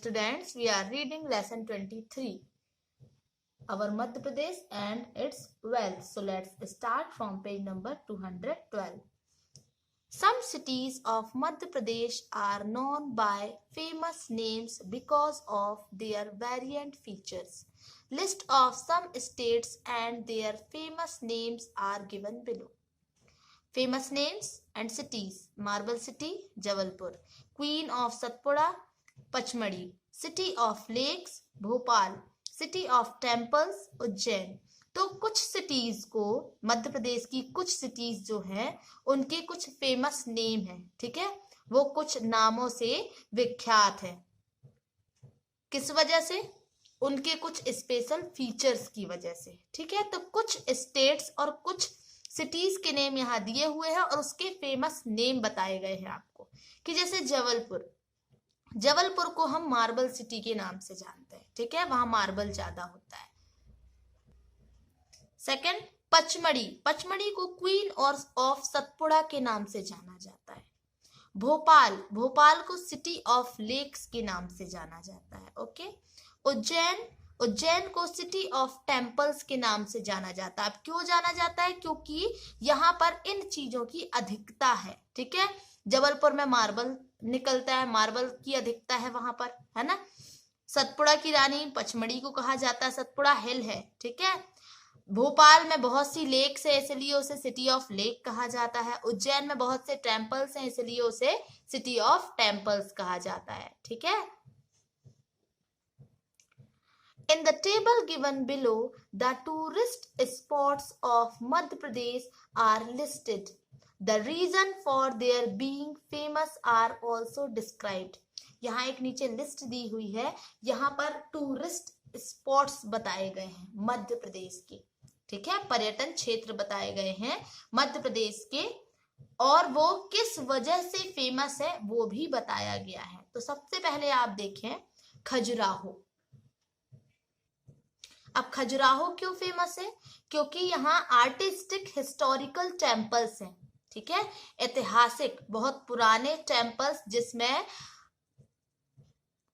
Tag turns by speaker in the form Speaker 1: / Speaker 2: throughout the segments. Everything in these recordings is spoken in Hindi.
Speaker 1: students, we are reading lesson 23, our Madhya Pradesh and its wealth. So let's start from page number 212. Some cities of Madhya Pradesh are known by famous names because of their variant features. List of some states and their famous names are given below. Famous names and cities: Marble City, Jabalpur; Queen of Satpura, Pachmadi; City of Lakes, Bhopal; City of Temples, Ujjain. तो कुछ सिटीज को, मध्य प्रदेश की कुछ सिटीज जो हैं उनके कुछ फेमस नेम हैं, ठीक है, वो कुछ नामों से विख्यात है। किस वजह से? उनके कुछ स्पेशल फीचर्स की वजह से, ठीक है। तो कुछ स्टेट्स और कुछ सिटीज के नेम यहाँ दिए हुए हैं और उसके फेमस नेम बताए गए हैं आपको, कि जैसे जबलपुर, जबलपुर को हम मार्बल सिटी के नाम से जानते हैं, ठीक है, वहां मार्बल ज्यादा होता है। सेकंड, पचमढ़ी, पचमढ़ी को क्वीन और ऑफ सतपुड़ा के नाम से जाना जाता है। भोपाल, भोपाल को सिटी ऑफ लेक्स के नाम से जाना जाता है। ओके। उज्जैन, उज्जैन को सिटी ऑफ टेम्पल्स के नाम से जाना जाता है। अब क्यों जाना जाता है? क्योंकि यहाँ पर इन चीजों की अधिकता है, ठीक है। जबलपुर में मार्बल निकलता है, मार्बल की अधिकता है वहां पर, है ना। सतपुड़ा की रानी पचमढ़ी को कहा जाता है, सतपुड़ा हिल है, ठीक है। भोपाल में बहुत सी लेक्स है, इसलिए उसे सिटी ऑफ लेक कहा जाता है। उज्जैन में बहुत से टेम्पल्स हैं, इसलिए उसे सिटी ऑफ टेम्पल्स कहा जाता है, ठीक है। In the table given below, the tourist spots of Madhya Pradesh are listed. The reason for their being famous are also described. यहाँ एक नीचे लिस्ट दी हुई है, यहाँ पर टूरिस्ट स्पॉट्स बताए गए हैं मध्य प्रदेश के, ठीक है, पर्यटन क्षेत्र बताए गए हैं मध्य प्रदेश के, और वो किस वजह से फेमस है वो भी बताया गया है। तो सबसे पहले आप देखें खजुराहो। अब खजुराहो क्यों फेमस है? क्योंकि यहाँ आर्टिस्टिक हिस्टोरिकल टेम्पल्स हैं, ठीक है, ऐतिहासिक बहुत पुराने टेम्पल्स जिसमें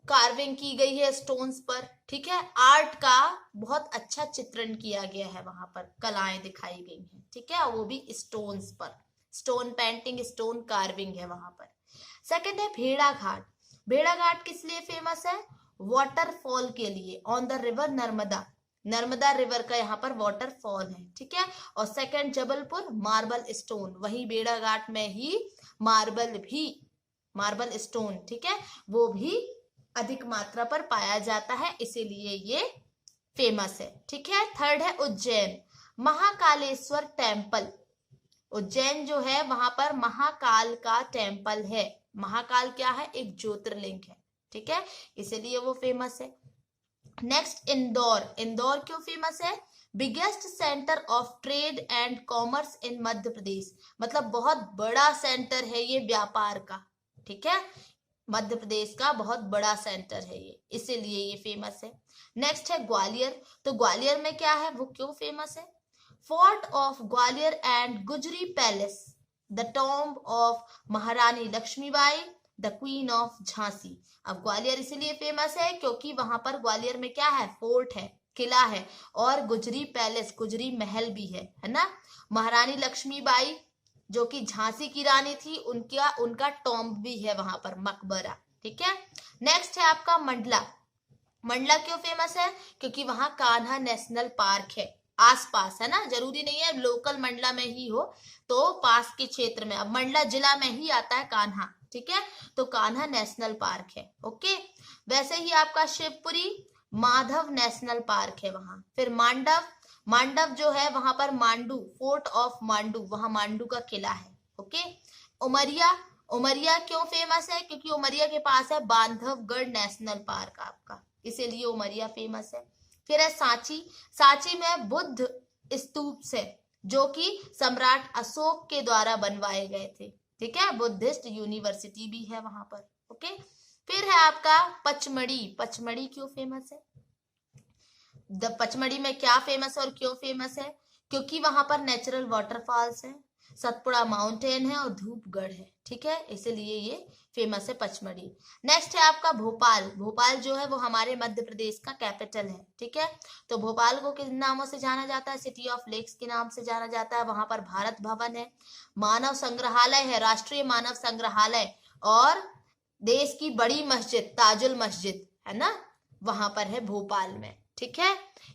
Speaker 1: कार्विंग की गई है स्टोन्स पर, ठीक है, आर्ट का बहुत अच्छा चित्रण किया गया है, वहां पर कलाएं दिखाई गई हैं, ठीक है, वो भी स्टोन्स पर, स्टोन पेंटिंग, स्टोन कार्विंग है वहां पर। सेकंड है भेड़ा घाट। भेड़ा घाट किस लिए फेमस है? वाटरफॉल के लिए, on the river Narmada, Narmada river का यहाँ पर वाटरफॉल है, ठीक है। और सेकंड जबलपुर, मार्बल स्टोन, वही बेड़ा घाट में ही मार्बल भी, मार्बल स्टोन, ठीक है, वो भी अधिक मात्रा पर पाया जाता है, इसीलिए ये फेमस है, ठीक है। थर्ड है उज्जैन, महाकालेश्वर टेम्पल। उज्जैन जो है वहां पर महाकाल का टेम्पल है। महाकाल क्या है? एक ज्योतिर्लिंग है, ठीक है, इसीलिए वो फेमस है। नेक्स्ट इंदौर। इंदौर क्यों फेमस है? Biggest centre of trade and commerce in Madhya Pradesh, मतलब बहुत बड़ा सेंटर है ये व्यापार का, ठीक है, मध्य प्रदेश का बहुत बड़ा सेंटर है ये, इसीलिए ये फेमस है। नेक्स्ट है ग्वालियर। तो ग्वालियर में क्या है, वो क्यों फेमस है? Fort of Gwalior and Gujari palace, the tomb of Maharani Lakshmibai, the queen of Jhansi. अब ग्वालियर इसीलिए फेमस है क्योंकि वहां पर ग्वालियर में क्या है? फोर्ट है, किला है, और गुजरी पैलेस, गुजरी महल भी है ना। महारानी लक्ष्मीबाई जो कि झांसी की रानी थी, उनका टॉम्ब भी है वहां पर, मकबरा, ठीक है। नेक्स्ट है आपका मंडला। मंडला क्यों फेमस है? क्योंकि वहां कान्हा नेशनल पार्क है, आसपास, है ना, जरूरी नहीं है लोकल मंडला में ही हो, तो पास के क्षेत्र में, अब मंडला जिला में ही आता है कान्हा, ठीक है, तो कान्हा नेशनल पार्क है। ओके। वैसे ही आपका शिवपुरी माधव नेशनल पार्क है वहां। फिर मांडव, मांडव जो है वहां पर मांडू, फोर्ट ऑफ मांडू, वहां मांडू का किला है। ओके। उमरिया, उमरिया क्यों फेमस है? क्योंकि उमरिया के पास है बांधवगढ़ नेशनल पार्क आपका, इसीलिए उमरिया फेमस है। फिर है सांची। सांची में बुद्ध स्तूप है जो कि सम्राट अशोक के द्वारा बनवाए गए थे, ठीक है, बुद्धिस्ट यूनिवर्सिटी भी है वहां पर। ओके। फिर है आपका पचमढ़ी। पचमढ़ी क्यों फेमस है? पचमढ़ी में क्या फेमस है और क्यों फेमस है? क्योंकि वहां पर नेचुरल वाटरफॉल्स है, सतपुड़ा माउंटेन है और धूपगढ़ है, ठीक है, इसलिए ये फेमस है पचमढ़ी। नेक्स्ट है आपका भोपाल। भोपाल जो है वो हमारे मध्य प्रदेश का कैपिटल है, ठीक है। तो भोपाल को किन नामों से जाना जाता है? सिटी ऑफ लेक्स के नाम से जाना जाता है। वहां पर भारत भवन है, मानव संग्रहालय है, राष्ट्रीय मानव संग्रहालय, और देश की बड़ी मस्जिद ताजुल मस्जिद है ना, वहां पर है भोपाल में, ठीक है।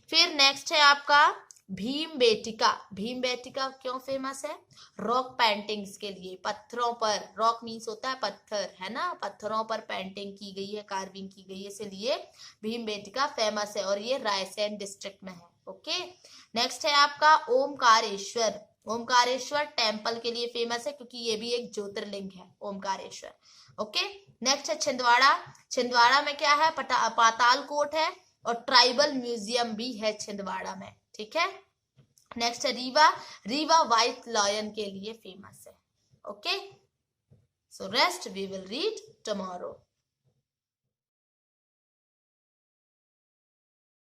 Speaker 1: फिर नेक्स्ट है आपका भीम बेटिका। भीम बेटिका क्यों फेमस है? रॉक पेंटिंग्स के लिए, पत्थरों पर, रॉक मीन्स होता है पत्थर, है ना, पत्थरों पर पेंटिंग की गई है, कार्विंग की गई है, इसलिए भीम बेटिका फेमस है, और ये रायसेन डिस्ट्रिक्ट में है। ओके, नेक्स्ट है आपका ओमकारेश्वर। ओमकारेश्वर टेम्पल के लिए फेमस है क्योंकि ये भी एक ज्योतिर्लिंग है, ओमकारेश्वर। ओके, नेक्स्ट है छिंदवाड़ा। छिंदवाड़ा में क्या है? पाताल कोट है, और ट्राइबल म्यूजियम भी है छिंदवाड़ा में, ठीक है। नेक्स्ट है रीवा। रीवा व्हाइट लायन के लिए फेमस है। Okay, so rest we will read tomorrow.